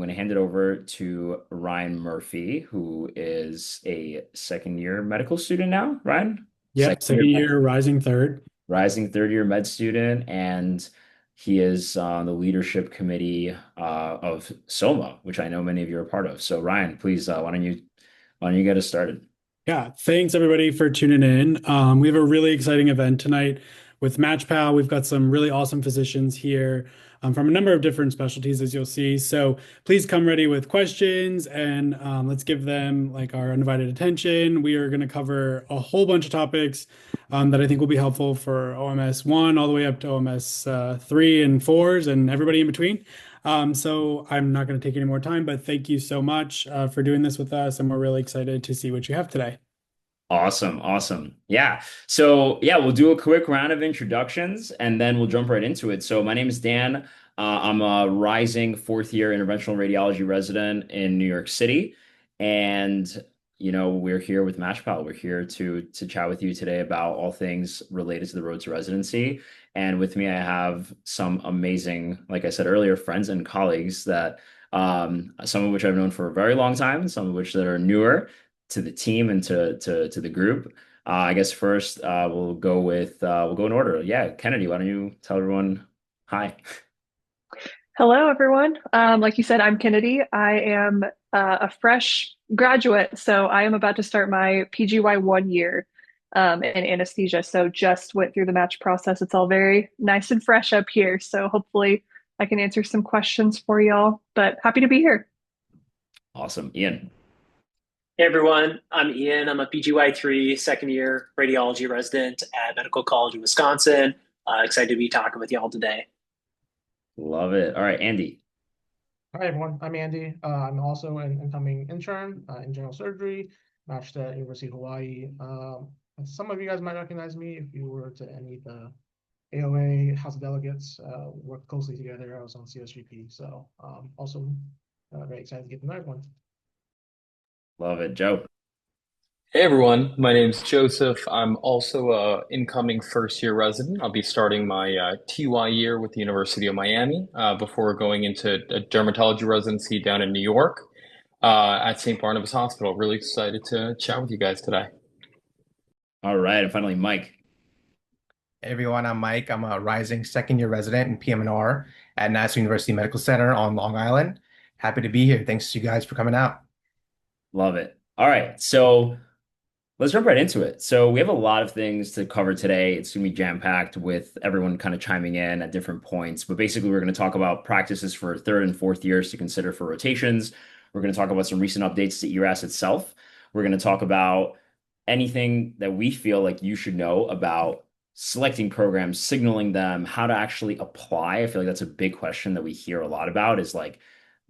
going to hand it over to Ryan Murphy, who is a second year medical student now. Ryan, Yep, second year, second year, rising third. rising third year med student, and he is on the leadership committee of SOMA, which I know many of you are part of. So Ryan, please, why don't you get us started? Yeah, thanks everybody for tuning in. We have a really exciting event tonight with Matchpal. We've got some really awesome physicians here from a number of different specialties, as you'll see. So please come ready with questions and let's give them like our undivided attention. We are going to cover a whole bunch of topics that I think will be helpful for OMS 1 all the way up to OMS 3 and 4s and everybody in between. So I'm not going to take any more time, but thank you so much for doing this with us, and we're really excited to see what you have today. Awesome, awesome. Yeah. So, yeah, we'll do a quick round of introductions and then we'll jump right into it. So, my name is Dan. I'm a rising fourth year interventional radiology resident in New York City. And, we're here with Matchpal. We're here to chat with you today about all things related to the road to residency. And with me, I have some amazing, like I said earlier, friends and colleagues that some of which I've known for a very long time, some of which that are newer to the team and to the group. I guess first we'll go in order. Yeah, Kennedy, why don't you tell everyone hi? Hello, everyone. Like you said, I'm Kennedy. I am a fresh graduate, so I am about to start my PGY 1 year in anesthesia. So just went through the match process. It's all very nice and fresh up here. So hopefully I can answer some questions for y'all, but happy to be here. Awesome, Ian. Hey everyone, I'm Ian. I'm a PGY3 second year radiology resident at Medical College of Wisconsin. Excited to be talking with y'all today. Love it. All right, Andy. Hi everyone, I'm Andy. I'm also an incoming intern in general surgery, matched at University of Hawaii. Some of you guys might recognize me if you were to any of the AOA House of Delegates. Worked closely together. I was on CSGP, so also very excited to get to know everyone. Love it. Joe. Hey everyone, my name's Joseph. I'm also a incoming first year resident. I'll be starting my TY year with the University of Miami before going into a dermatology residency down in New York at St. Barnabas Hospital. Really excited to chat with you guys today. All right, and finally, Mike. Hey everyone, I'm Mike. I'm a rising second year resident in PM&R at National University Medical Center on Long Island. Happy to be here. Thanks to you guys for coming out. Love it. All right, so let's jump right into it. So we have a lot of things to cover today. It's going to be jam-packed with everyone kind of chiming in at different points. But basically, we're going to talk about practices for third and fourth years to consider for rotations. We're going to talk about some recent updates to ERAS itself. We're going to talk about anything that we feel like you should know about selecting programs, signaling them, how to actually apply. I feel like that's a big question that we hear a lot about is like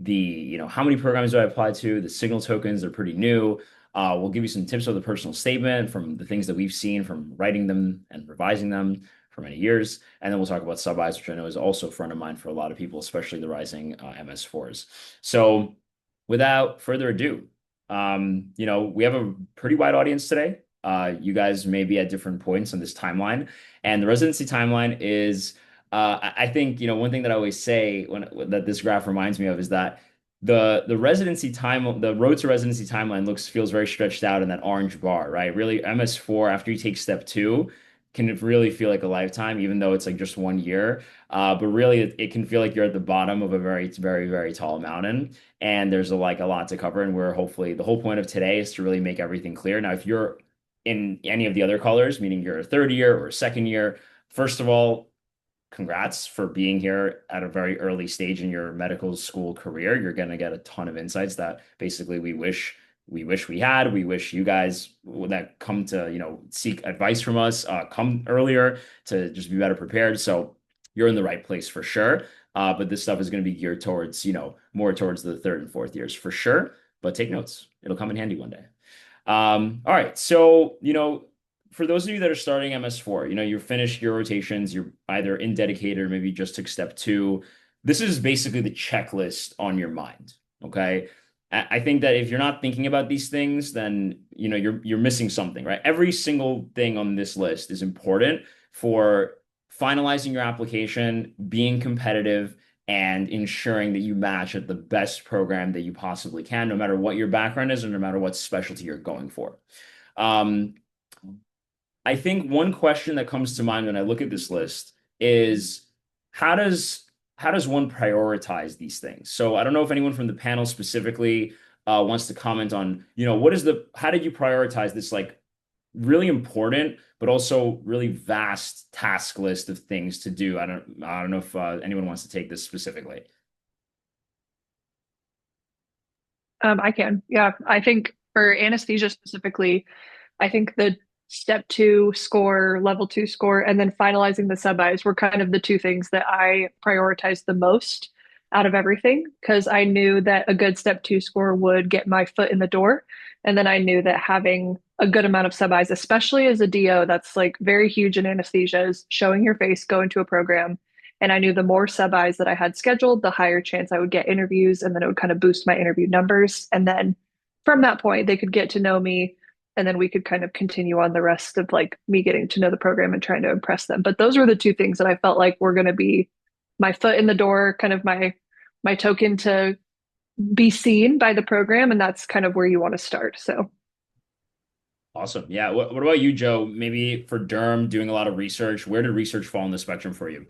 how many programs do I apply to? The signal tokens are pretty new. We'll give you some tips of the personal statement from the things that we've seen from writing them and revising them for many years. And then we'll talk about sub-Is, which I know is also front of mind for a lot of people, especially the rising MS4s. So without further ado, we have a pretty wide audience today. You guys may be at different points on this timeline. And the residency timeline is, I think, one thing that I always say that this graph reminds me of is that the residency time, the road to residency timeline feels very stretched out in that orange bar, right? Really, MS4 after you take step two can really feel like a lifetime, even though it's like just 1 year. But really, it can feel like you're at the bottom of a very, very, very tall mountain, and there's a lot to cover. And we're hopefully the whole point of today is to really make everything clear. Now, if you're in any of the other colors, meaning you're a third year or a second year, first of all, congrats for being here at a very early stage in your medical school career. You're going to get a ton of insights that basically we wish we had. We wish you guys that come to, seek advice from us, come earlier to just be better prepared. So you're in the right place for sure. But this stuff is going to be geared towards, more towards the third and fourth years for sure. But take notes. It'll come in handy one day. All right. So, for those of you that are starting MS4, you're finished your rotations, you're either in dedicated or maybe just took step two. This is basically the checklist on your mind. Okay. I think that if you're not thinking about these things, then you're missing something, right? Every single thing on this list is important for finalizing your application, being competitive, and ensuring that you match at the best program that you possibly can, no matter what your background is or no matter what specialty you're going for. Um, I think one question that comes to mind when I look at this list is how does how does one prioritize these things? So I don't know if anyone from the panel specifically wants to comment on, what is the how did you prioritize this like really important but also really vast task list of things to do? I don't know if anyone wants to take this specifically. I can. Yeah, I think for anesthesia specifically, I think the step two score, level two score, and then finalizing the sub-Is were kind of the two things that I prioritized the most out of everything because I knew that a good step two score would get my foot in the door. And then I knew that having a good amount of sub-Is, especially as a DO, that's like very huge in anesthesia, is showing your face, going to a program. And I knew the more sub-Is that I had scheduled, the higher chance I would get interviews, and then it would kind of boost my interview numbers. And then from that point, they could get to know me and then we could kind of continue on the rest of like me getting to know the program and trying to impress them. But those were the two things that I felt like were going to be my foot in the door, kind of my token to be seen by the program, and that's kind of where you want to start. So Awesome. Yeah. What about you, Joe? Maybe for derm, doing a lot of research, where did research fall on the spectrum for you?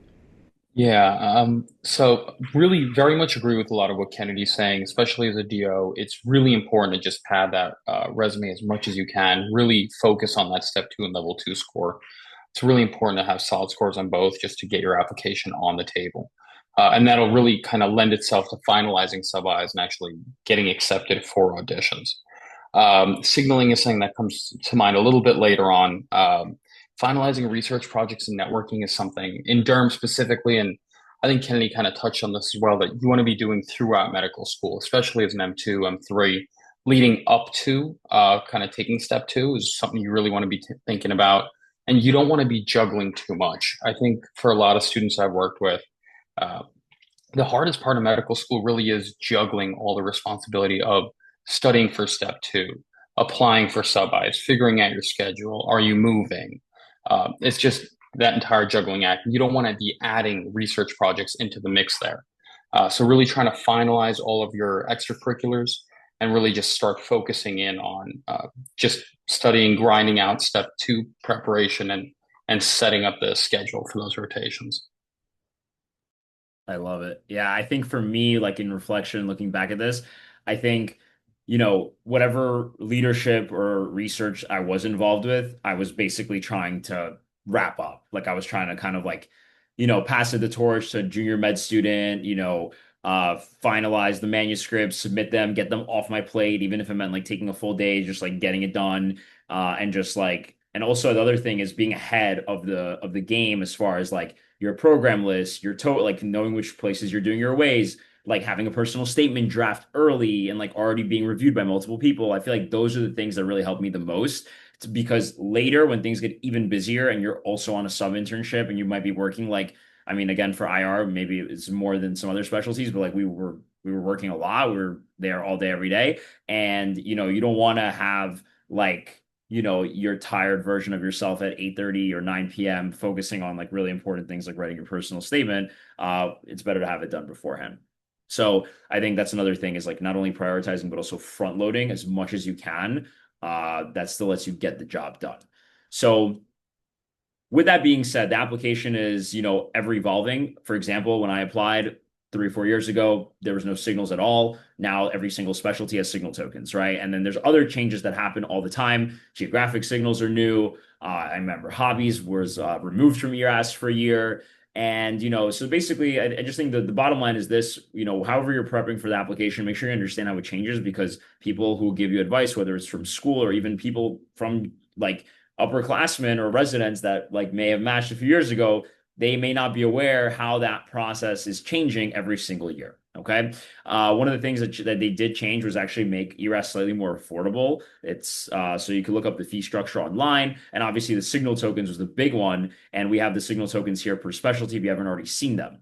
Yeah, so really very much agree with a lot of what Kennedy's saying, especially as a DO. It's really important to just pad that resume as much as you can, really focus on that step two and level two score. It's really important to have solid scores on both just to get your application on the table. And that'll really kind of lend itself to finalizing sub-Is and actually getting accepted for auditions. Signaling is something that comes to mind a little bit later on. Finalizing research projects and networking is something in derm specifically, and I think Kennedy kind of touched on this as well, that you want to be doing throughout medical school, especially as an M2, M3, leading up to kind of taking step two is something you really want to be thinking about. And you don't want to be juggling too much. I think for a lot of students I've worked with, uh, the hardest part of medical school really is juggling all the responsibility of studying for step two, applying for sub-Is, figuring out your schedule. Are you moving? It's just that entire juggling act. You don't want to be adding research projects into the mix there. So really trying to finalize all of your extracurriculars and really just start focusing in on just studying, grinding out step two preparation and setting up the schedule for those rotations. I love it. Yeah, I think for me, like in reflection, looking back at this, I think, whatever leadership or research I was involved with, I was basically trying to wrap up. Like I was trying to kind of like, pass the torch to junior med student, finalize the manuscripts, submit them, get them off my plate, even if it meant like taking a full day, just like getting it done. And just like, and also the other thing is being ahead of the game as far as like your program list, your total, like knowing which places you're doing your ways, like having a personal statement draft early and like already being reviewed by multiple people. I feel like those are the things that really help me the most. It's because later when things get even busier and you're also on a sub internship and you might be working like, I mean, again, for IR, maybe it's more than some other specialties, but like we were working a lot. We were there all day, every day. And you don't want to have like your tired version of yourself at 8:30 or 9 p.m. focusing on like really important things like writing your personal statement. It's better to have it done beforehand. So I think that's another thing is like not only prioritizing, but also front loading as much as you can. That still lets you get the job done. So with that being said, the application is, ever evolving. For example, when I applied 3 or 4 years ago, there was no signals at all. Now every single specialty has signal tokens, right? And then there's other changes that happen all the time. Geographic signals are new. I remember hobbies was removed from ERAS for a year. And, so basically, I just think the bottom line is this, however you're prepping for the application, make sure you understand how it changes because people who give you advice, whether it's from school or even people from like upperclassmen or residents that like may have matched a few years ago, they may not be aware how that process is changing every single year. Okay. One of the things that they did change was actually make ERAS slightly more affordable. It's so you can look up the fee structure online. And obviously the signal tokens was the big one. And we have the signal tokens here per specialty if you haven't already seen them.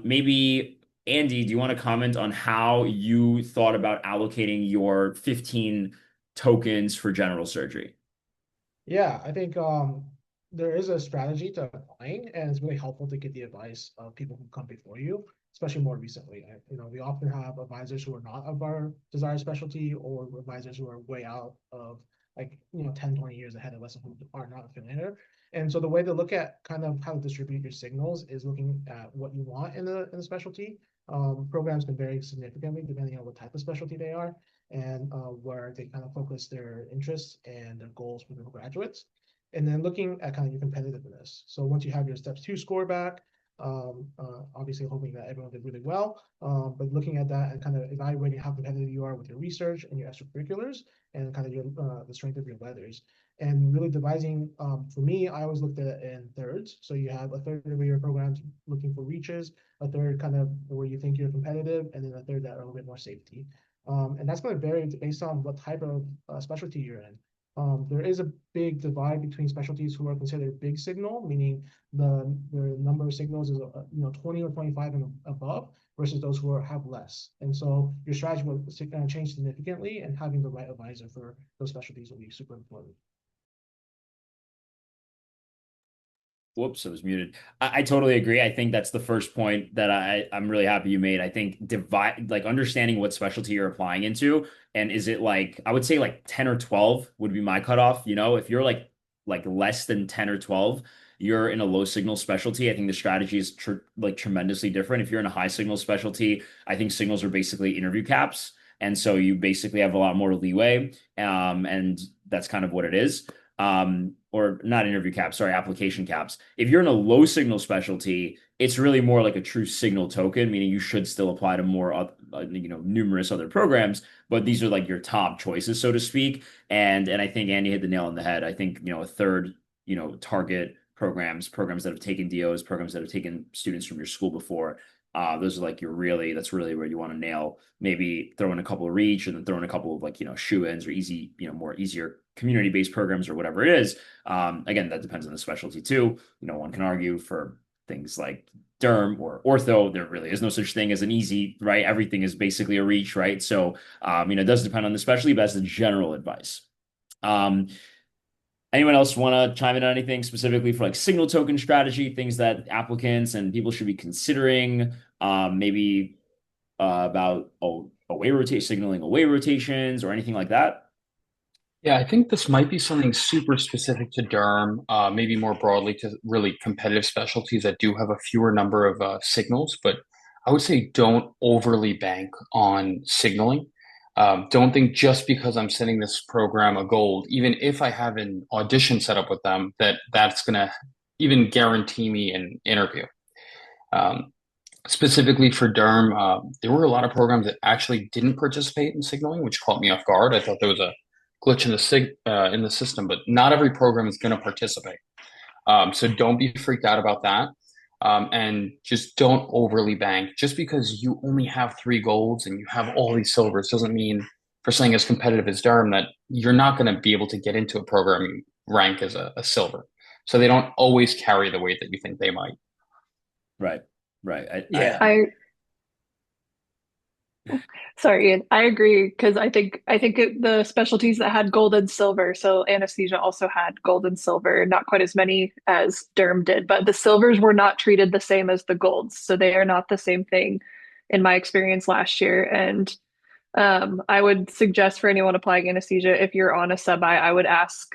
Maybe Andy, do you want to comment on how you thought about allocating your 15 tokens for general surgery? Yeah, I think there is a strategy to applying, and it's really helpful to get the advice of people who come before you. especially more recently. We often have advisors who are not of our desired specialty, or advisors who are way out of 10, 20 years ahead of us who are not familiar. And so the way to look at kind of how to distribute your signals is looking at what you want in the specialty. Programs can vary significantly depending on what type of specialty they are, and where they kind of focus their interests and their goals for their graduates. And then looking at kind of your competitiveness. So once you have your steps 2 score back, obviously hoping that everyone did really well, but looking at that and kind of evaluating how competitive you are with your research and your extracurriculars, and kind of your the strength of your letters, and really devising. For me, I always looked at it in thirds. So you have a third of your programs looking for reaches, a third kind of where you think you're competitive, and then a third that are a little bit more safety. And that's going to vary based on what type of specialty you're in. There is a big divide between specialties who are considered big signal, meaning the number of signals is 20 or 25 and above, versus those who have less. And so your strategy will change significantly, and having the right advisor for those specialties will be super important. Whoops, I was muted. I totally agree. I think that's the first point that I'm really happy you made. I think understanding what specialty you're applying into, and is it I would say 10 or 12 would be my cutoff. If you're like less than 10 or 12, you're in a low signal specialty. I think the strategy is tremendously different. If you're in a high signal specialty, I think signals are basically interview caps. And so you basically have a lot more leeway. And that's kind of what it is. Or not interview caps, sorry, application caps. If you're in a low signal specialty, it's really more like a true signal token, meaning you should still apply to more, numerous other programs, but these are your top choices, so to speak. And I think Andy hit the nail on the head. I think, a third, target programs that have taken DOs, programs that have taken students from your school before. Those are that's really where you want to nail. Maybe throw in a couple of reach, and then throw in a couple of shoe-ins or easy, more easier community-based programs or whatever it is. Again, that depends on the specialty too. One can argue for things like derm or ortho, there really is no such thing as an easy, right? Everything is basically a reach, right? So, it does depend on the specialty, but that's the general advice. Anyone else want to chime in on anything specifically for signal token strategy, things that applicants and people should be considering, maybe about signaling away rotations or anything like that? Yeah, I think this might be something super specific to derm, maybe more broadly to really competitive specialties that do have a fewer number of signals. But I would say don't overly bank on signaling. Don't think just because I'm sending this program a gold, even if I have an audition set up with them, that's going to even guarantee me an interview. Specifically for derm, there were a lot of programs that actually didn't participate in signaling, which caught me off guard. I thought there was a glitch in the system, but not every program is going to participate. So don't be freaked out about that. And just don't overly bank. Just because you only have 3 golds and you have all these silvers doesn't mean for something as competitive as derm that you're not going to be able to get into a program you rank as a silver. So they don't always carry the weight that you think they might. Right. Sorry, Ian, I agree, because I think the specialties that had gold and silver, so anesthesia also had gold and silver, not quite as many as derm did, but the silvers were not treated the same as the golds, so they are not the same thing in my experience last year. And I would suggest for anyone applying anesthesia, if you're on a sub-I, I would ask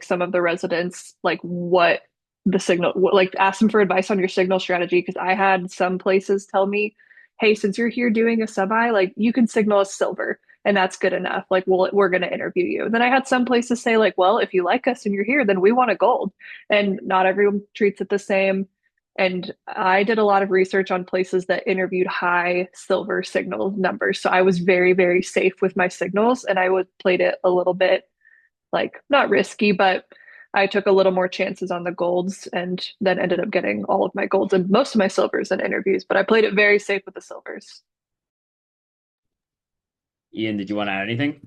some of the residents what the signal, ask them for advice on your signal strategy, because I had some places tell me, hey, since you're here doing a sub-I, you can signal as silver, and that's good enough. We're going to interview you. Then I had some places say, well, if you like us and you're here, then we want a gold. And not everyone treats it the same. And I did a lot of research on places that interviewed high silver signal numbers. So I was very, very safe with my signals, and I played it a little bit not risky, but I took a little more chances on the golds, and then ended up getting all of my golds and most of my silvers in interviews, but I played it very safe with the silvers. Ian, did you want to add anything?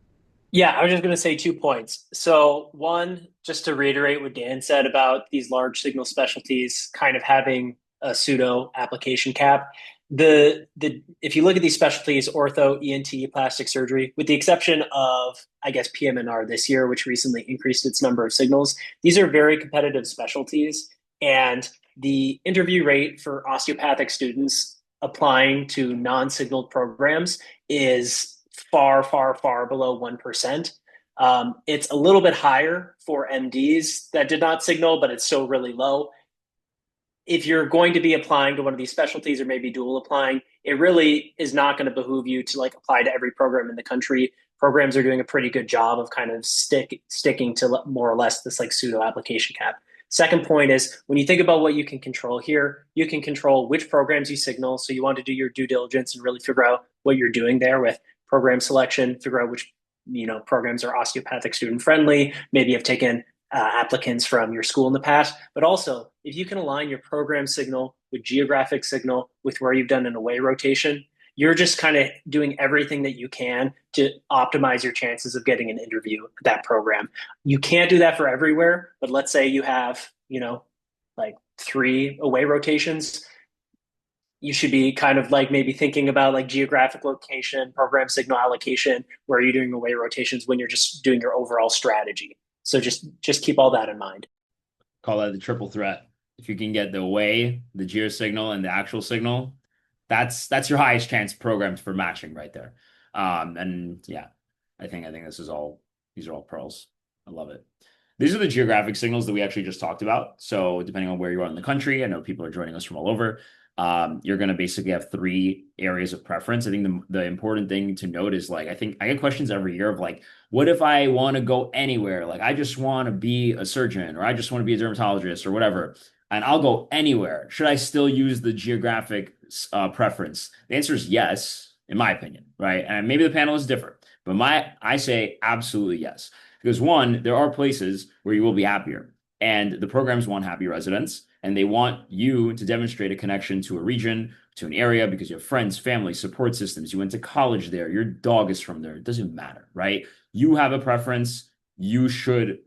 Yeah, I was just going to say 2 points. So one, just to reiterate what Dan said about these large signal specialties kind of having a pseudo application cap. If you look at these specialties, ortho, ENT, plastic surgery, with the exception of, I guess, PM&R this year, which recently increased its number of signals, these are very competitive specialties. And the interview rate for osteopathic students applying to non-signaled programs is far, far, far below 1%. It's a little bit higher for MDs that did not signal, but it's still really low. If you're going to be applying to one of these specialties or maybe dual applying, it really is not going to behoove you to like apply to every program in the country. Programs are doing a pretty good job of kind of sticking to more or less this like pseudo application cap. Second point is when you think about what you can control here, you can control which programs you signal. So you want to do your due diligence and really figure out what you're doing there with program selection, figure out which programs are osteopathic student friendly, maybe have taken applicants from your school in the past, but also if you can align your program signal with geographic signal with where you've done an away rotation, you're just kind of doing everything that you can to optimize your chances of getting an interview at that program. You can't do that for everywhere, but let's say you have, like 3 away rotations. You should be kind of like maybe thinking about like geographic location, program signal allocation, where you're doing away rotations when you're just doing your overall strategy. So just keep all that in mind. Call that the triple threat. If you can get the away, the geo signal, and the actual signal, that's your highest chance programs for matching right there. And yeah, I think these are all pearls. I love it. These are the geographic signals that we actually just talked about. So depending on where you are in the country, I know people are joining us from all over. You're going to basically have 3 areas of preference. I think the important thing to note is like, I think I get questions every year of like, what if I want to go anywhere? Like, I just want to be a surgeon or I just want to be a dermatologist or whatever, and I'll go anywhere. Should I still use the geographic preference? The answer is yes, in my opinion, right? And maybe the panel is different, but I say absolutely yes. Because one, there are places where you will be happier, and the programs want happy residents. And they want you to demonstrate a connection to a region, to an area, because you have friends, family, support systems. You went to college there. Your dog is from there. It doesn't matter, right? You have a preference. You should,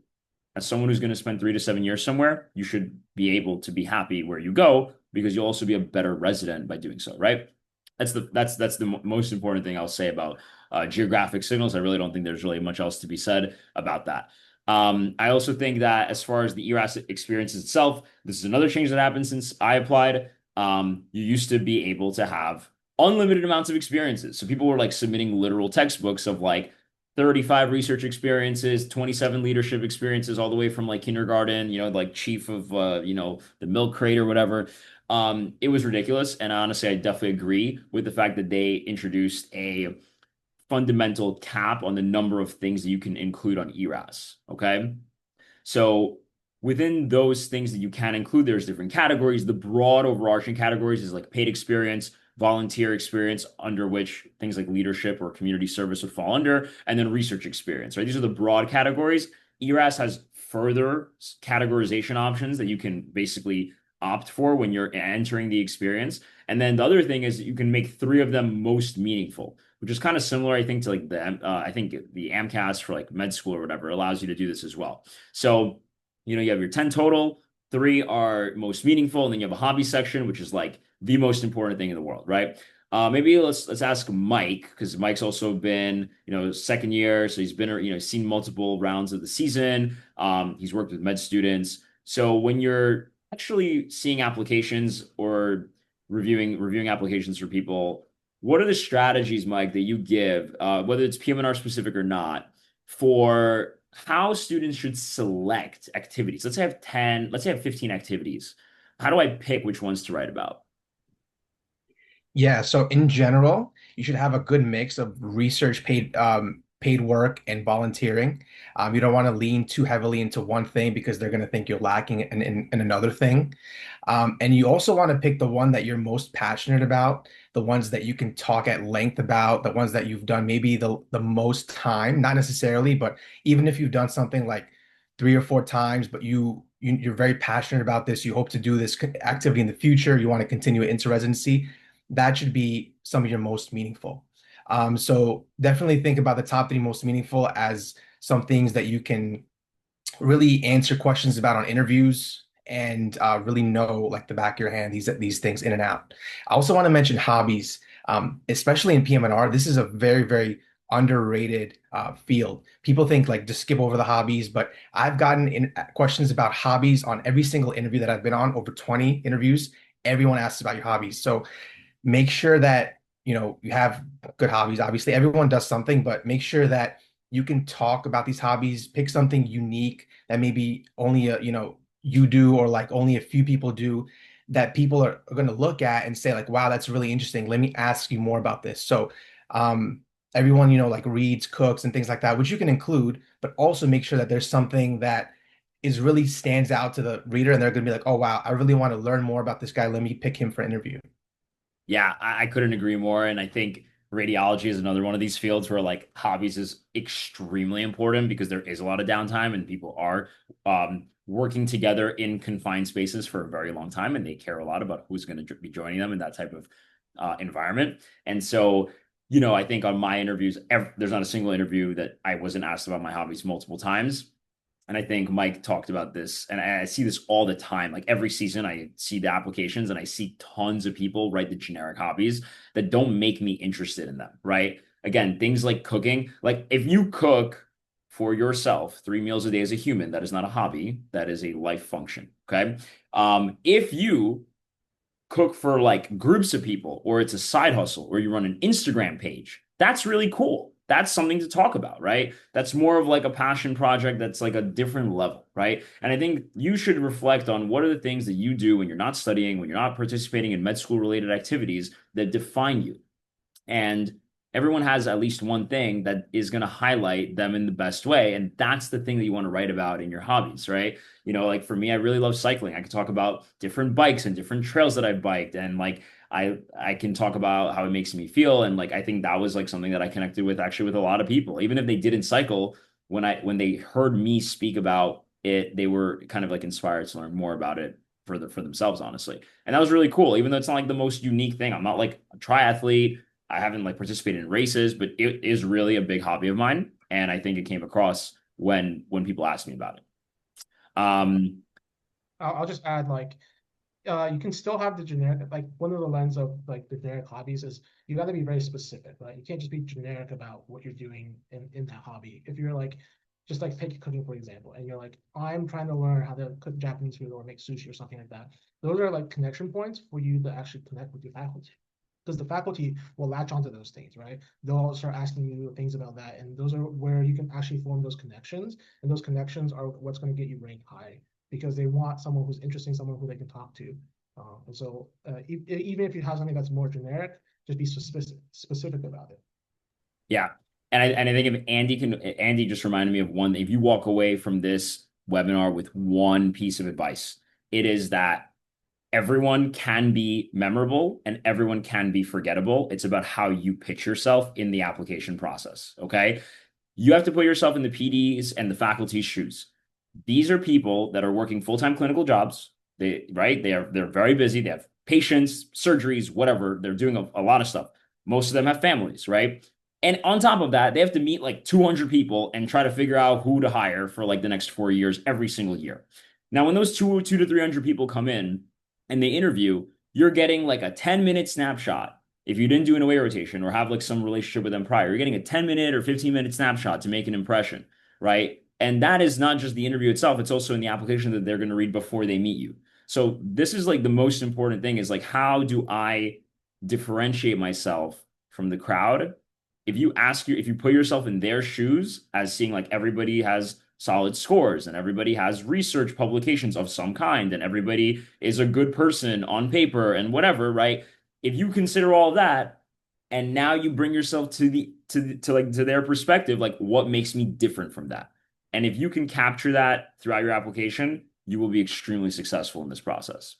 as someone who's going to spend 3 to 7 years somewhere, you should be able to be happy where you go because you'll also be a better resident by doing so, right? That's the most important thing I'll say about geographic signals. I really don't think there's really much else to be said about that. I also think that as far as the ERAS experience itself, this is another change that happened since I applied. You used to be able to have unlimited amounts of experiences. So people were like submitting literal textbooks of like 35 research experiences, 27 leadership experiences, all the way from like kindergarten, like chief of, the milk crate or whatever. It was ridiculous. And honestly, I definitely agree with the fact that they introduced a fundamental cap on the number of things that you can include on ERAS. Okay. So within those things that you can include, there's different categories. The broad overarching categories is like paid experience, volunteer experience, under which things like leadership or community service would fall under, and then research experience, right? These are the broad categories. ERAS has further categorization options that you can basically opt for when you're entering the experience. And then the other thing is you can make 3 of them most meaningful, which is kind of similar, I think, to like I think the AMCAS for like med school or whatever allows you to do this as well. So, you have your 10 total, 3 are most meaningful, and then you have a hobby section, which is like the most important thing in the world, right? Maybe let's ask Mike, because Mike's also been, second year, so he's been, seen multiple rounds of the season. He's worked with med students. So when you're actually seeing applications or reviewing applications for people, what are the strategies, Mike, that you give, whether it's PM&R specific or not, for how students should select activities? Let's say I have 10, let's say I have 15 activities. How do I pick which ones to write about? Yeah, so in general, you should have a good mix of research paid work and volunteering. You don't want to lean too heavily into one thing because they're going to think you're lacking in another thing. And you also want to pick the one that you're most passionate about, the ones that you can talk at length about, the ones that you've done maybe the most time, not necessarily, but even if you've done something like 3 or 4 times, but you're very passionate about this, you hope to do this activity in the future, you want to continue it into residency, that should be some of your most meaningful. So definitely think about the top 3 most meaningful as some things that you can really answer questions about on interviews and really know like the back of your hand these things in and out. I also want to mention hobbies, especially in PM&R. This is a very, very underrated field. People think like just skip over the hobbies, but I've gotten questions about hobbies on every single interview that I've been on, over 20 interviews. Everyone asks about your hobbies. So make sure that you have good hobbies. Obviously, everyone does something, but make sure that you can talk about these hobbies. Pick something unique that maybe only you do, or like only a few people do, that people are going to look at and say like, wow, that's really interesting. Let me ask you more about this. So um everyone like reads, cooks, and things like that, which you can include, but also make sure that there's something that is really stands out to the reader, and they're going to be like, oh wow, I really want to learn more about this guy. Let me pick him for an interview. Yeah, I couldn't agree more. And I think radiology is another one of these fields where like hobbies is extremely important because there is a lot of downtime and people are working together in confined spaces for a very long time and they care a lot about who's going to be joining them in that type of environment. And so, I think on my interviews, there's not a single interview that I wasn't asked about my hobbies multiple times. And I think Mike talked about this, and I see this all the time. Like every season, I see the applications and I see tons of people write the generic hobbies that don't make me interested in them, right? Again, things like cooking. Like if you cook for yourself 3 meals a day as a human, that is not a hobby, that is a life function. Okay. If you cook for like groups of people, or it's a side hustle, or you run an Instagram page, that's really cool. That's something to talk about, right? That's more of like a passion project that's like a different level, right? And I think you should reflect on what are the things that you do when you're not studying, when you're not participating in med school related activities that define you. And everyone has at least one thing that is going to highlight them in the best way. And that's the thing that you want to write about in your hobbies, right? Like for me, I really love cycling. I could talk about different bikes and different trails that I've biked. And like I can talk about how it makes me feel. And like I think that was like something that I connected with actually with a lot of people. Even if they didn't cycle, when they heard me speak about it, they were kind of like inspired to learn more about it for themselves, honestly. And that was really cool, even though it's not like the most unique thing. I'm not like a triathlete. I haven't like participated in races, but it is really a big hobby of mine, and I think it came across when people asked me about it. Um, I'll just add like you can still have the generic, like one of the lens of like the generic hobbies is you got to be very specific, right? You can't just be generic about what you're doing in that hobby. If you're like just like take cooking for example, and you're like, I'm trying to learn how to cook Japanese food or make sushi or something like that. Those are like connection points for you to actually connect with your faculty. Because the faculty will latch onto those things, right? They'll start asking you things about that, and those are where you can actually form those connections, and those connections are what's going to get you ranked high because they want someone who's interesting, someone who they can talk to. And so, even if you have something that's more generic, just be specific about it. yeah, and I think if Andy just reminded me of one. If you walk away from this webinar with one piece of advice, it is that everyone can be memorable and everyone can be forgettable. It's about how you pitch yourself in the application process. Okay. You have to put yourself in the PD's and the faculty's shoes. These are people that are working full-time clinical jobs. They're very busy. They have patients, surgeries, whatever. They're doing a lot of stuff. Most of them have families, right? And on top of that, they have to meet like 200 people and try to figure out who to hire for like the next 4 years every single year. Now, when those two to 300 people come in and they interview, you're getting like a 10-minute snapshot. If you didn't do an away rotation or have like some relationship with them prior, you're getting a 10-minute or 15-minute snapshot to make an impression, right? And that is not just the interview itself, it's also in the application that they're going to read before they meet you. So this is like the most important thing is like, how do I differentiate myself from the crowd? If you put yourself in their shoes as seeing like everybody has solid scores and everybody has research publications of some kind and everybody is a good person on paper and whatever, right? If you consider all that and now you bring yourself to their perspective, like what makes me different from that? And if you can capture that throughout your application, you will be extremely successful in this process.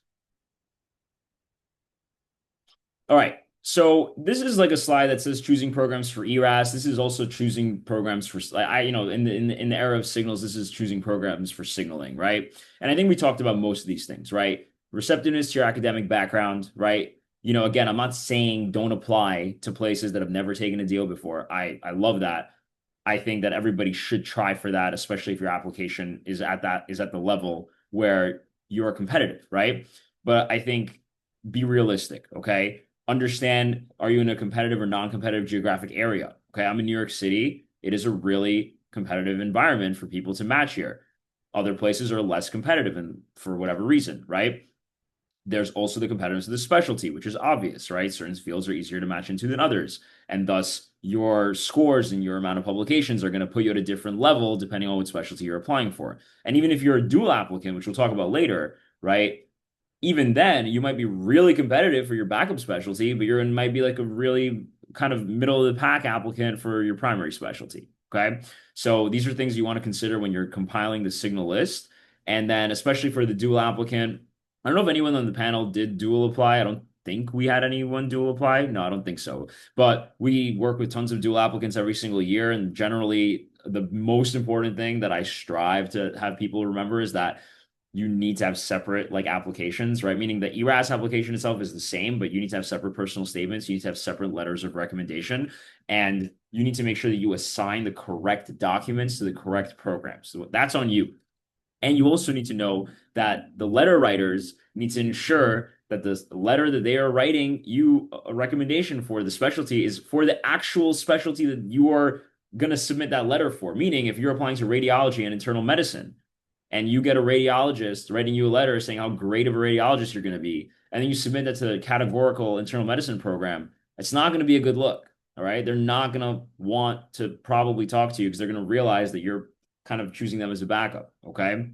All right. So this is like a slide that says choosing programs for ERAS. This is also choosing programs for in the era of signals, this is choosing programs for signaling, right? And I think we talked about most of these things, right? Receptiveness to your academic background, right? Again, I'm not saying don't apply to places that have never taken a deal before. I love that. I think that everybody should try for that, especially if your application is at the level where you are competitive, right? But I think be realistic, okay? Understand, are you in a competitive or non-competitive geographic area? Okay, I'm in New York City. It is a really competitive environment for people to match here. Other places are less competitive and for whatever reason, right? There's also the competitiveness of the specialty, which is obvious, right? Certain fields are easier to match into than others. And thus, your scores and your amount of publications are going to put you at a different level depending on what specialty you're applying for. And even if you're a dual applicant, which we'll talk about later, right? Even then, you might be really competitive for your backup specialty, but you might be like a really kind of middle of the pack applicant for your primary specialty. Okay. So these are things you want to consider when you're compiling the signal list. And then, especially for the dual applicant, I don't know if anyone on the panel did dual apply. I don't think we had anyone dual apply. No, I don't think so. But we work with tons of dual applicants every single year. And generally, the most important thing that I strive to have people remember is that you need to have separate like applications, right? Meaning the ERAS application itself is the same, but you need to have separate personal statements. You need to have separate letters of recommendation, and you need to make sure that you assign the correct documents to the correct programs. So that's on you. And you also need to know that the letter writers need to ensure that the letter that they are writing you a recommendation for the specialty is for the actual specialty that you are going to submit that letter for. Meaning, if you're applying to radiology and internal medicine, and you get a radiologist writing you a letter saying how great of a radiologist you're going to be, and then you submit that to the categorical internal medicine program, it's not going to be a good look. All right. They're not going to want to probably talk to you because they're going to realize that you're kind of choosing them as a backup. Okay.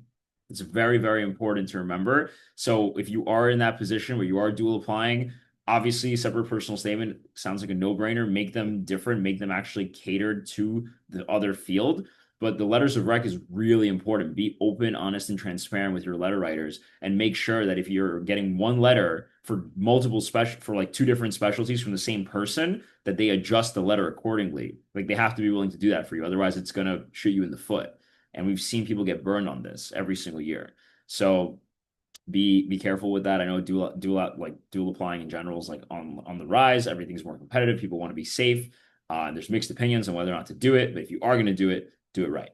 It's very, very important to remember. So if you are in that position where you are dual applying, obviously separate personal statement sounds like a no-brainer. Make them different, make them actually catered to the other field. But the letters of rec is really important. Be open, honest, and transparent with your letter writers, and make sure that if you're getting one letter for multiple for like two different specialties from the same person, that they adjust the letter accordingly. Like they have to be willing to do that for you. Otherwise, it's gonna shoot you in the foot. And we've seen people get burned on this every single year. So be careful with that. I know dual applying in general is like on the rise. Everything's more competitive. People want to be safe. There's mixed opinions on whether or not to do it, but if you are going to do it right.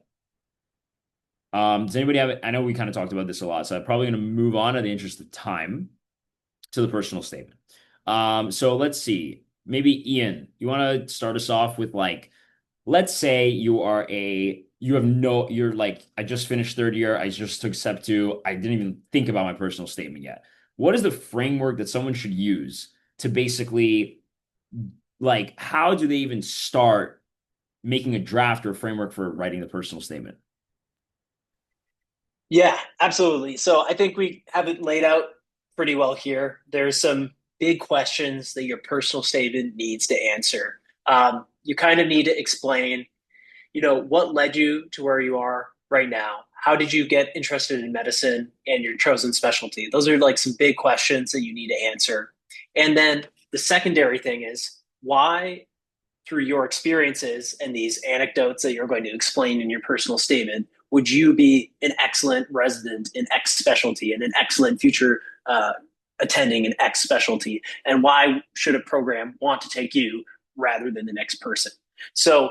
Does anybody have it? I know we kind of talked about this a lot, so I'm probably going to move on in the interest of time to the personal statement. So let's see. Maybe Ian, you want to start us off with like, let's say you're like, I just finished third year. I just took step 2. I didn't even think about my personal statement yet. What is the framework that someone should use to basically like, how do they even start making a draft or a framework for writing the personal statement? Yeah, absolutely. So I think we have it laid out pretty well here. There's some big questions that your personal statement needs to answer. You kind of need to explain, what led you to where you are right now? How did you get interested in medicine and your chosen specialty? Those are like some big questions that you need to answer. And then the secondary thing is why, through your experiences and these anecdotes that you're going to explain in your personal statement, would you be an excellent resident in X specialty and an excellent future attending in X specialty? And why should a program want to take you rather than the next person? So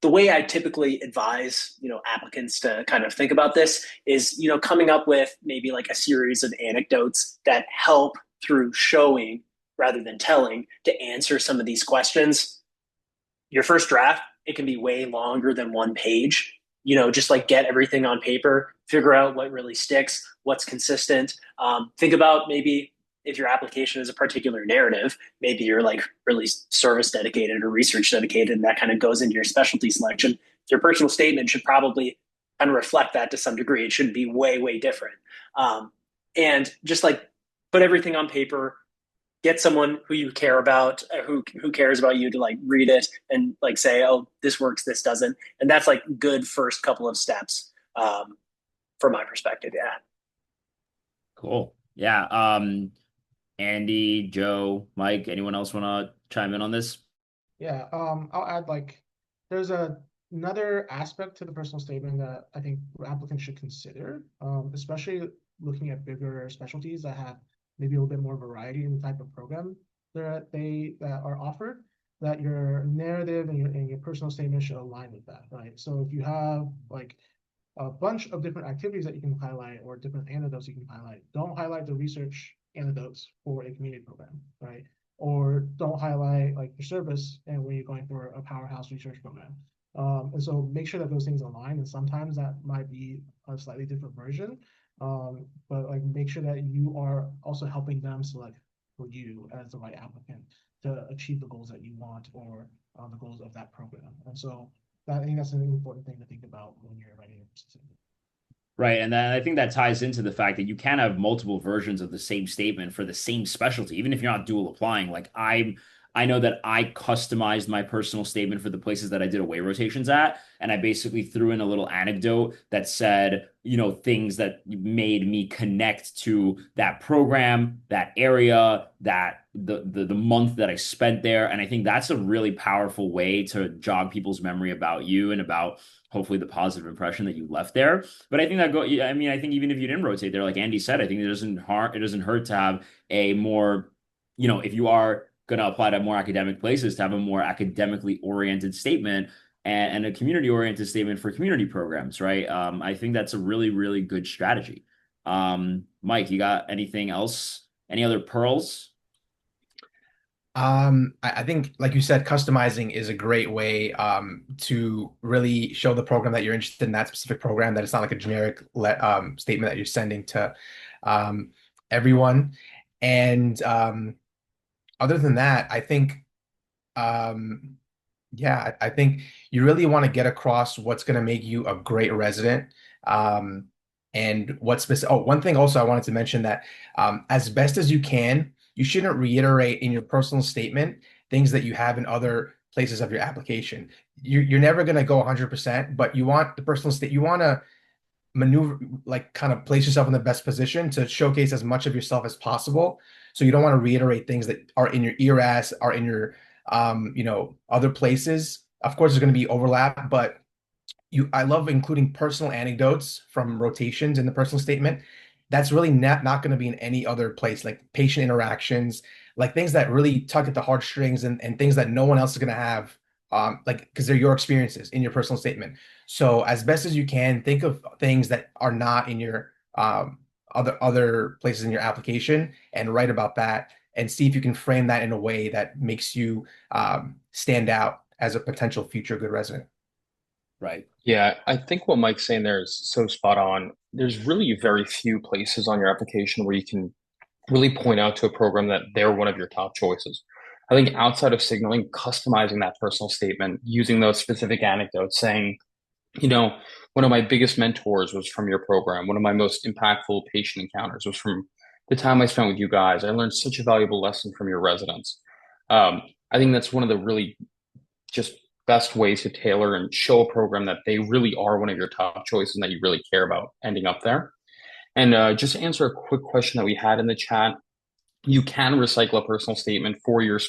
the way I typically advise, applicants to kind of think about this is, coming up with maybe like a series of anecdotes that help through showing rather than telling to answer some of these questions. Your first draft, it can be way longer than one page. Just like get everything on paper, figure out what really sticks, what's consistent. Think about maybe if your application is a particular narrative, maybe you're like really service dedicated or research dedicated, and that kind of goes into your specialty selection. Your personal statement should probably kind of reflect that to some degree. It shouldn't be way, way different. And just like put everything on paper, get someone who you care about, who cares about you to like read it and like say, oh, this works, this doesn't. And that's like good first couple of steps from my perspective. Yeah. Cool. Yeah. Andy, Joe, Mike, anyone else want to chime in on this? Yeah, I'll add like there's another aspect to the personal statement that I think applicants should consider, especially looking at bigger specialties that have maybe a little bit more variety in the type of program that are offered, that your narrative and your personal statement should align with that, right? So if you have like a bunch of different activities that you can highlight or different anecdotes you can highlight, don't highlight the research anecdotes for a community program, right? Or don't highlight like your service and when you're going for a powerhouse research program. And so make sure that those things align. And sometimes that might be a slightly different version. But like make sure that you are also helping them select for you as the right applicant to achieve the goals that you want or the goals of that program. And so I think that's an important thing to think about when you're writing your statement. Right. And then I think that ties into the fact that you can have multiple versions of the same statement for the same specialty, even if you're not dual applying. I know that I customized my personal statement for the places that I did away rotations at. And I basically threw in a little anecdote that said, things that made me connect to that program, that area, that the month that I spent there. And I think that's a really powerful way to jog people's memory about you and about hopefully the positive impression that you left there. But I think I mean, I think even if you didn't rotate there, like Andy said, I think it doesn't hurt to have a more, if you are going to apply to more academic places, to have a more academically oriented statement and a community oriented statement for community programs, right? I think that's a really, really good strategy. Mike, you got anything else? Any other pearls? I think, like you said, customizing is a great way to really show the program that you're interested in that specific program, that it's not like a generic statement that you're sending to everyone. And other than that, I think, yeah, I think you really want to get across what's going to make you a great resident. And what's specific. Oh, one thing also I wanted to mention that as best as you can, you shouldn't reiterate in your personal statement things that you have in other places of your application. You're never going to go 100%, but you want the personal state, you want to maneuver, like kind of place yourself in the best position to showcase as much of yourself as possible. So you don't want to reiterate things that are in your ERAS, are in your, other places. Of course, there's going to be overlap, but I love including personal anecdotes from rotations in the personal statement. That's really not going to be in any other place, like patient interactions, like things that really tug at the heartstrings and things that no one else is going to have, like because they're your experiences in your personal statement. So as best as you can, think of things that are not in your other places in your application and write about that and see if you can frame that in a way that makes you stand out as a potential future good resident. Right. Yeah, I think what Mike's saying there is so spot on. There's really very few places on your application where you can really point out to a program that they're one of your top choices. I think outside of signaling, customizing that personal statement, using those specific anecdotes, saying, one of my biggest mentors was from your program. One of my most impactful patient encounters was from the time I spent with you guys. I learned such a valuable lesson from your residents. I think that's one of the really just best ways to tailor and show a program that they really are one of your top choices and that you really care about ending up there. And just to answer a quick question that we had in the chat, you can recycle a personal statement for your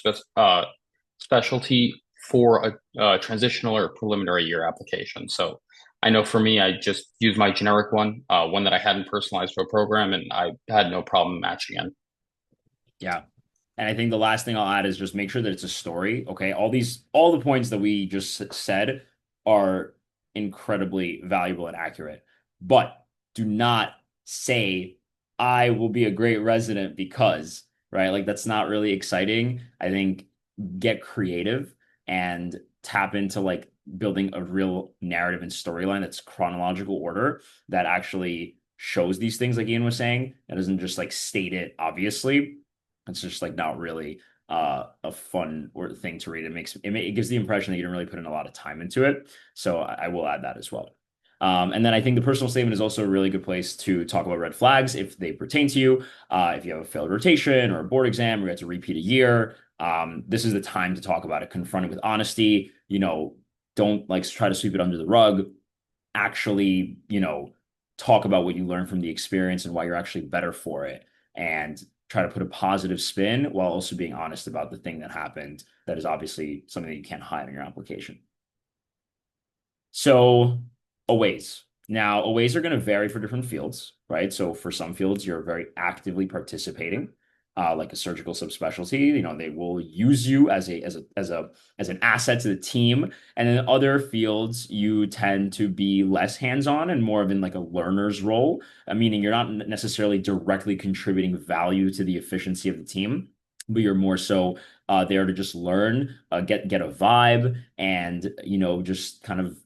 specialty for a transitional or preliminary year application. So I know for me, I just used my generic one that I hadn't personalized to a program, and I had no problem matching in. Yeah. And I think the last thing I'll add is just make sure that it's a story. Okay. All the points that we just said are incredibly valuable and accurate, but do not say, I will be a great resident because, right? Like that's not really exciting. I think get creative and tap into like building a real narrative and storyline that's chronological order that actually shows these things like Ian was saying. That doesn't just like state it obviously. It's just like not really a fun or thing to read. It gives the impression that you didn't really put in a lot of time into it. So I will add that as well. And then I think the personal statement is also a really good place to talk about red flags if they pertain to you. If you have a failed rotation or a board exam, or you have to repeat a year, this is the time to talk about it. Confront it with honesty. Don't like try to sweep it under the rug. Actually, talk about what you learned from the experience and why you're actually better for it. And try to put a positive spin while also being honest about the thing that happened. That is obviously something that you can't hide in your application. So aways. Now, aways are going to vary for different fields, right? So for some fields, you're very actively participating, like a surgical subspecialty. They will use you as an asset to the team. And in other fields, you tend to be less hands-on and more of in like a learner's role, meaning you're not necessarily directly contributing value to the efficiency of the team, but you're more so there to just learn, get a vibe, and just kind of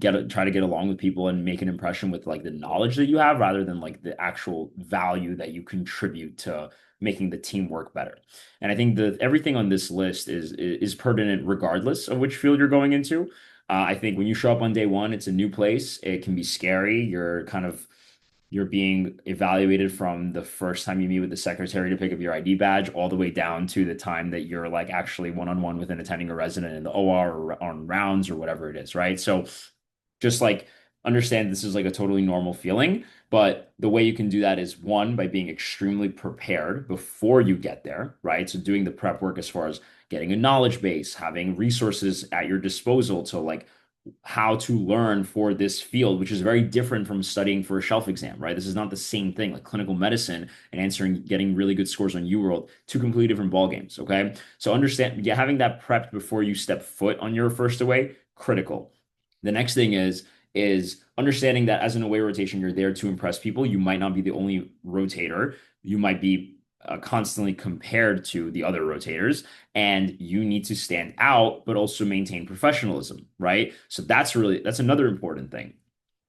try to get along with people and make an impression with like the knowledge that you have rather than like the actual value that you contribute to making the team work better. And I think that everything on this list is pertinent regardless of which field you're going into. I think when you show up on day one, it's a new place. It can be scary. You're being evaluated from the first time you meet with the secretary to pick up your ID badge all the way down to the time that you're like actually one-on-one with an attending a resident in the OR or on rounds or whatever it is, right? So just like understand this is like a totally normal feeling, but the way you can do that is one, by being extremely prepared before you get there, right? So doing the prep work as far as getting a knowledge base, having resources at your disposal to like how to learn for this field, which is very different from studying for a shelf exam, right? This is not the same thing. Like clinical medicine and getting really good scores on UWorld, two completely different ball games. Okay, so understand, yeah, having that prepped before you step foot on your first away, critical. The next thing is understanding that as an away rotation, you're there to impress people. You might not be the only rotator. You might be constantly compared to the other rotators, and you need to stand out, but also maintain professionalism, right? So that's another important thing.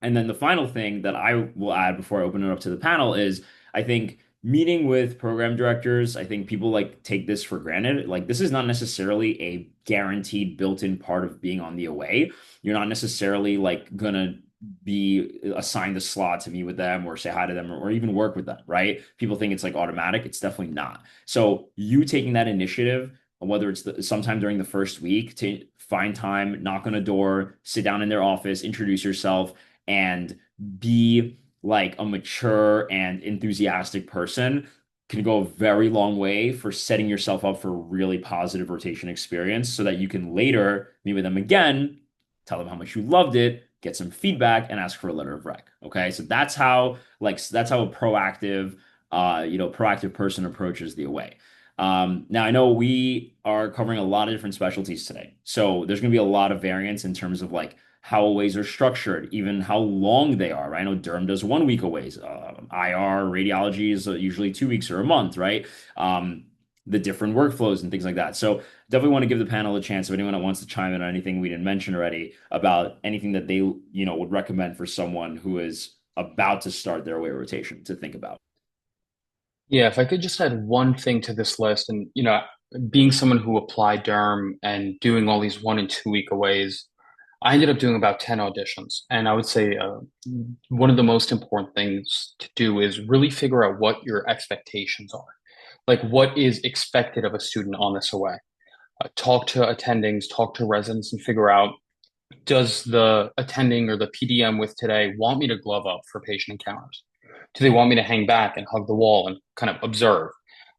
And then the final thing that I will add before I open it up to the panel is I think meeting with program directors, I think people like take this for granted. Like this is not necessarily a guaranteed built-in part of being on the away. You're not necessarily like gonna be assigned a slot to meet with them or say hi to them or even work with them, right? People think it's like automatic. It's definitely not. So you taking that initiative, whether it's sometime during the first week to find time, knock on a door, sit down in their office, introduce yourself, and be like a mature and enthusiastic person can go a very long way for setting yourself up for a really positive rotation experience so that you can later meet with them again, tell them how much you loved it, get some feedback, and ask for a letter of rec. Okay. So that's how a proactive person approaches the away. Now I know we are covering a lot of different specialties today. So there's going to be a lot of variance in terms of like how aways are structured, even how long they are, right? I know Derm does 1 week aways. IR radiology is usually 2 weeks or a month, right? The different workflows and things like that. So definitely want to give the panel a chance if anyone that wants to chime in on anything we didn't mention already about anything that they, would recommend for someone who is about to start their away rotation to think about. Yeah, if I could just add one thing to this list, and being someone who applied derm and doing all these 1 and 2 week aways, I ended up doing about 10 auditions. And I would say one of the most important things to do is really figure out what your expectations are. Like what is expected of a student on this away. Talk to attendings, talk to residents, and figure out, does the attending or the PDM with today want me to glove up for patient encounters? Do they want me to hang back and hug the wall and kind of observe?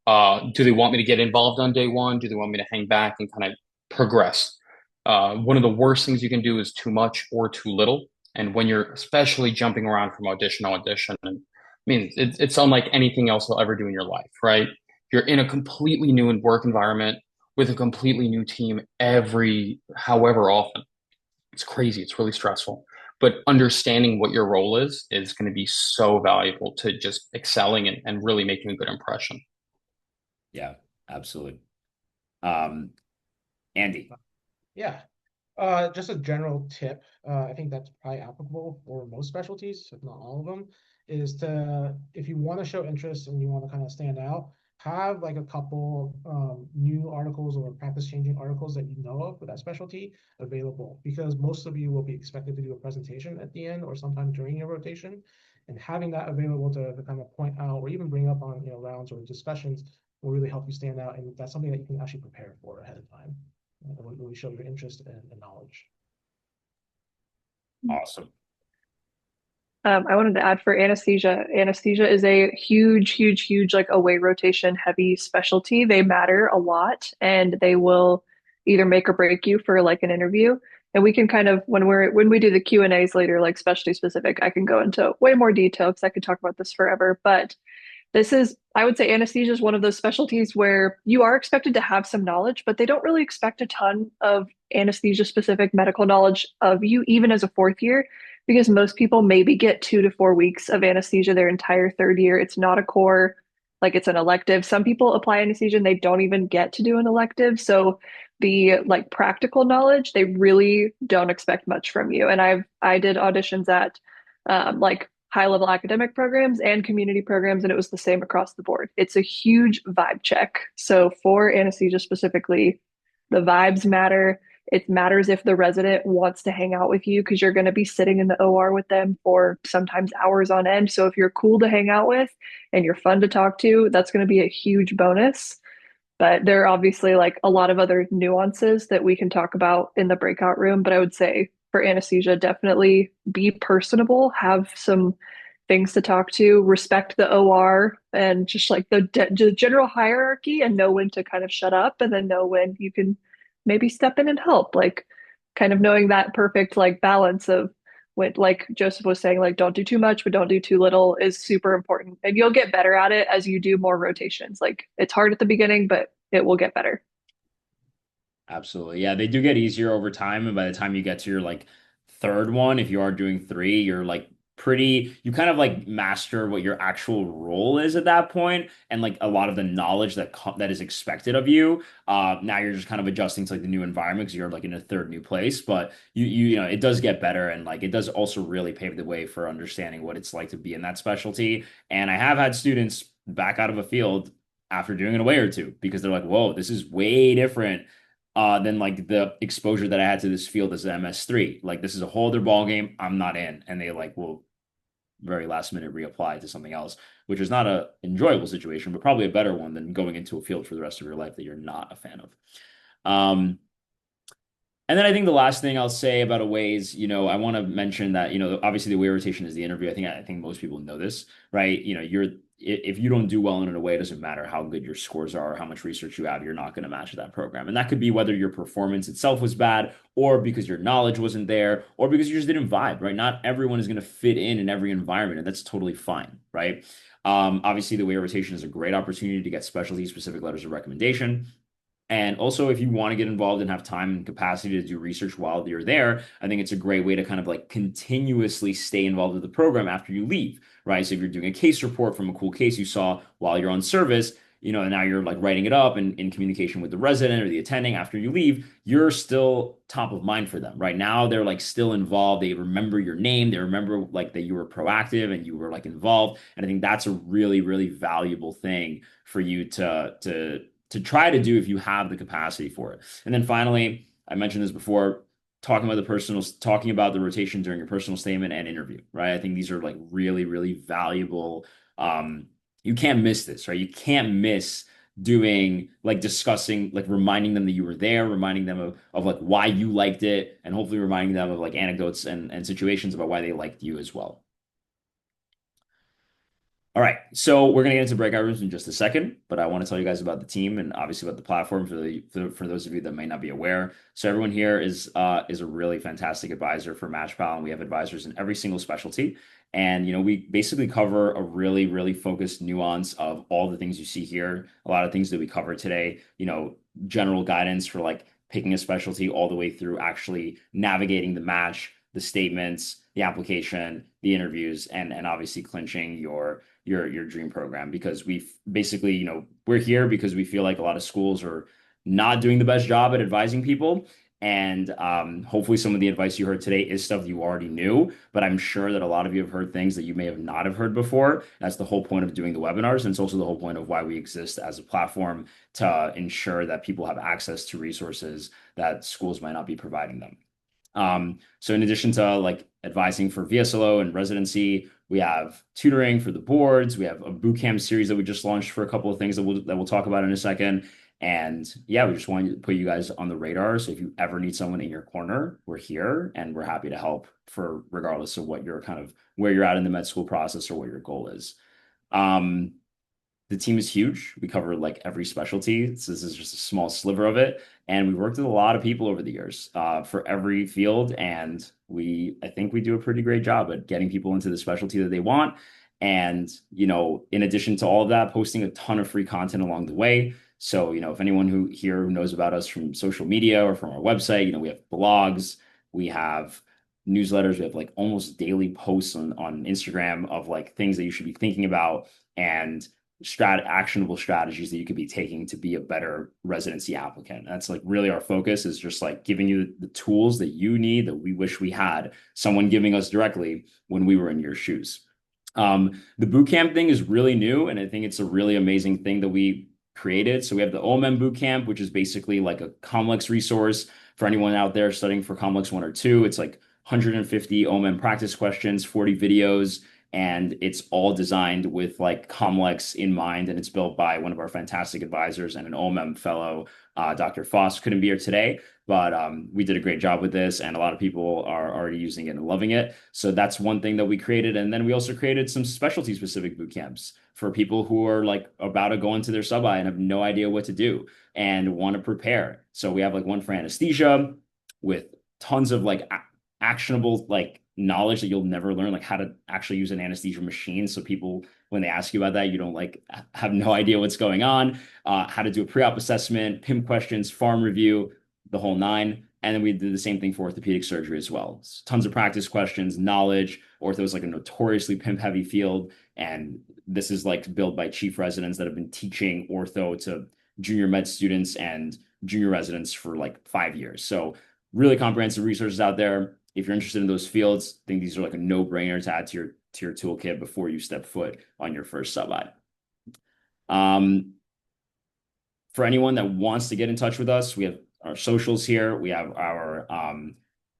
Do they want me to get involved on day one? Do they want me to hang back and kind of progress? One of the worst things you can do is too much or too little. And when you're especially jumping around from audition to audition, and I mean, it's unlike anything else you'll ever do in your life, right? You're in a completely new work environment with a completely new team however often. It's crazy. It's really stressful. But understanding what your role is going to be so valuable to just excelling and really making a good impression. Yeah, absolutely. Andy. Yeah. Just a general tip, I think that's probably applicable for most specialties, if not all of them, is if you want to show interest and you want to kind of stand out, have like a couple new articles or practice-changing articles that you know of for that specialty available, because most of you will be expected to do a presentation at the end or sometime during your rotation, and having that available to kind of point out or even bring up on rounds or discussions will really help you stand out, and that's something that you can actually prepare for ahead of time. Really show your interest and knowledge. Awesome. I wanted to add for anesthesia. Anesthesia is a huge, huge, huge like away rotation heavy specialty. They matter a lot, and they will either make or break you for like an interview. And we can kind of when we do the Q&As later, like specialty specific, I can go into way more detail because I could talk about this forever. But I would say anesthesia is one of those specialties where you are expected to have some knowledge, but they don't really expect a ton of anesthesia specific medical knowledge of you, even as a fourth year, because most people maybe get 2 to 4 weeks of anesthesia their entire third year. It's not a core, like it's an elective. Some people apply anesthesia and they don't even get to do an elective. So the like practical knowledge, they really don't expect much from you. And I did auditions at like high level academic programs and community programs, and it was the same across the board. It's a huge vibe check. So for anesthesia specifically, the vibes matter. It matters if the resident wants to hang out with you because you're going to be sitting in the OR with them for sometimes hours on end. So if you're cool to hang out with and you're fun to talk to, that's going to be a huge bonus. But there are obviously like a lot of other nuances that we can talk about in the breakout room. But I would say for anesthesia, definitely be personable, have some things to talk to, respect the OR and just like the general hierarchy and know when to kind of shut up and then know when you can maybe step in and help. Like kind of knowing that perfect like balance of when, like Joseph was saying, like don't do too much, but don't do too little is super important. And you'll get better at it as you do more rotations. Like it's hard at the beginning, but it will get better. Absolutely. Yeah, they do get easier over time. And by the time you get to your like third one, if you are doing three, you're like you kind of like master what your actual role is at that point and like a lot of the knowledge that is expected of you. Now you're just kind of adjusting to like the new environment because you're like in a third new place. But you know, it does get better and like it does also really pave the way for understanding what it's like to be in that specialty. And I have had students back out of a field after doing an away or two because they're like, whoa, this is way different than like the exposure that I had to this field as an MS3. Like this is a whole other ball game. I'm not in. And they like will very last minute reapply to something else, which is not a enjoyable situation, but probably a better one than going into a field for the rest of your life that you're not a fan of. And then I think the last thing I'll say about away is, you know, I want to mention that, you know, obviously the away rotation is the interview. I think most people know this, right? You know, if you don't do well in an away, it doesn't matter how good your scores are or how much research you have, you're not going to match that program. And that could be whether your performance itself was bad or because your knowledge wasn't there or because you just didn't vibe, right? Not everyone is going to fit in every environment, and that's totally fine, right? Obviously, the away rotation is a great opportunity to get specialty specific letters of recommendation. And also, if you want to get involved and have time and capacity to do research while you're there, I think it's a great way to kind of like continuously stay involved with the program after you leave, right? So if you're doing a case report from a cool case you saw while you're on service, you know, and now you're like writing it up and in communication with the resident or the attending after you leave, you're still top of mind for them. Right now, they're like still involved. They remember your name. They remember like that you were proactive and you were like involved. And I think that's a really, really valuable thing for you to try to do if you have the capacity for it. And then finally, I mentioned this before, talking about the rotation during your personal statement and interview, right? I think these are like really, really valuable. You can't miss this, right? You can't miss doing like discussing, like reminding them that you were there, reminding them of like why you liked it, and hopefully reminding them of like anecdotes and situations about why they liked you as well. All right, so we're gonna get into breakout rooms in just a second, but I want to tell you guys about the team and obviously about the platform for those of you that may not be aware. So everyone here is a really fantastic advisor for Matchpal, and we have advisors in every single specialty. And you know, we basically cover a really, really focused nuance of all the things you see here. A lot of things that we cover today, you know, general guidance for like picking a specialty all the way through actually navigating the match, the statements, the application, the interviews, and obviously clinching your dream program because we've basically, you know, we're here because we feel like a lot of schools are not doing the best job at advising people. And hopefully some of the advice you heard today is stuff you already knew, but I'm sure that a lot of you have heard things that you may have not have heard before. That's the whole point of doing the webinars. And it's also the whole point of why we exist as a platform to ensure that people have access to resources that schools might not be providing them. So in addition to like advising for VSLO and residency, we have tutoring for the boards. We have a bootcamp series that we just launched for a couple of things that we'll talk about in a second. And yeah, we just wanted to put you guys on the radar. So if you ever need someone in your corner, we're here and we're happy to help for regardless of what you're kind of where you're at in the med school process or what your goal is. The team is huge. We cover like every specialty. So this is just a small sliver of it. And we've worked with a lot of people over the years for every field. And I think we do a pretty great job at getting people into the specialty that they want. And, you know, in addition to all of that, posting a ton of free content along the way. So, you know, if anyone who knows about us from social media or from our website, you know, we have blogs, we have newsletters, we have like almost daily posts on Instagram of like things that you should be thinking about. And actionable strategies that you could be taking to be a better residency applicant. That's like really our focus, is just like giving you the tools that you need, that we wish we had someone giving us directly when we were in your shoes. The boot camp thing is really new, and I think it's a really amazing thing that we created. So we have the OMM boot camp, which is basically like a Comlex resource for anyone out there studying for Comlex 1 or 2. It's like 150 OMM practice questions, 40 videos, and it's all designed with like Comlex in mind, and it's built by one of our fantastic advisors and an OMM fellow, Dr. Foss. Couldn't be here today, but we did a great job with this, and a lot of people are already using it and loving it. So that's one thing that we created. And then we also created some specialty specific boot camps for people who are like about to go into their sub-I and have no idea what to do and want to prepare. So we have like one for anesthesia with tons of like actionable like knowledge that you'll never learn, like how to actually use an anesthesia machine. So people, when they ask you about that, you don't like have no idea what's going on. How to do a pre-op assessment, PIM questions, farm review, the whole nine. And then we did the same thing for orthopedic surgery as well. Tons of practice questions, knowledge. Ortho is like a notoriously PIM heavy field, and this is like built by chief residents that have been teaching ortho to junior med students and junior residents for like 5 years. So really comprehensive resources out there. If you're interested in those fields, I think these are like a no-brainer to add to your toolkit before you step foot on your first sub-I. For anyone that wants to get in touch with us, we have our socials here. We have our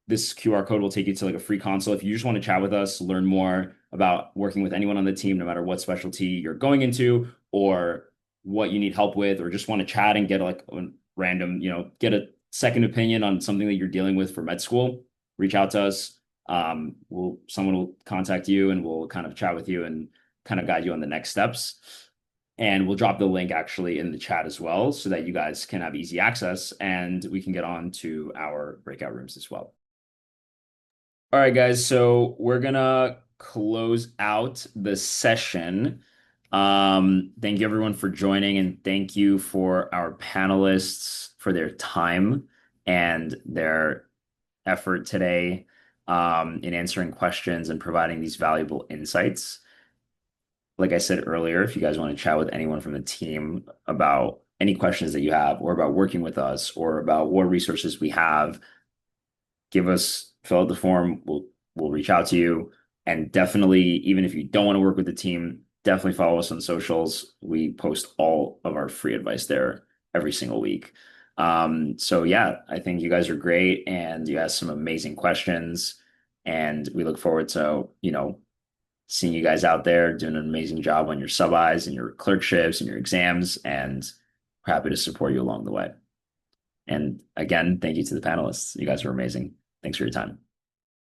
this QR code will take you to like a free console. If you just want to chat with us, learn more about working with anyone on the team, no matter what specialty you're going into or what you need help with, or just want to chat and get like a random, get a second opinion on something that you're dealing with for med school, reach out to us. Someone will contact you and we'll kind of chat with you and kind of guide you on the next steps. And we'll drop the link actually in the chat as well, so that you guys can have easy access and we can get on to our breakout rooms as well. All right, guys. So we're gonna close out the session. Thank you everyone for joining, and thank you for our panelists for their time and their effort today in answering questions and providing these valuable insights. Like I said earlier, if you guys want to chat with anyone from the team about any questions that you have, or about working with us, or about what resources we have, fill out the form. We'll reach out to you. And definitely, even if you don't want to work with the team, definitely follow us on socials. We post all of our free advice there every single week. So yeah, I think you guys are great, and you asked some amazing questions, and we look forward to, seeing you guys out there doing an amazing job on your sub-Is and your clerkships and your exams, and we're happy to support you along the way. And again, thank you to the panelists. You guys are amazing. Thanks for your time.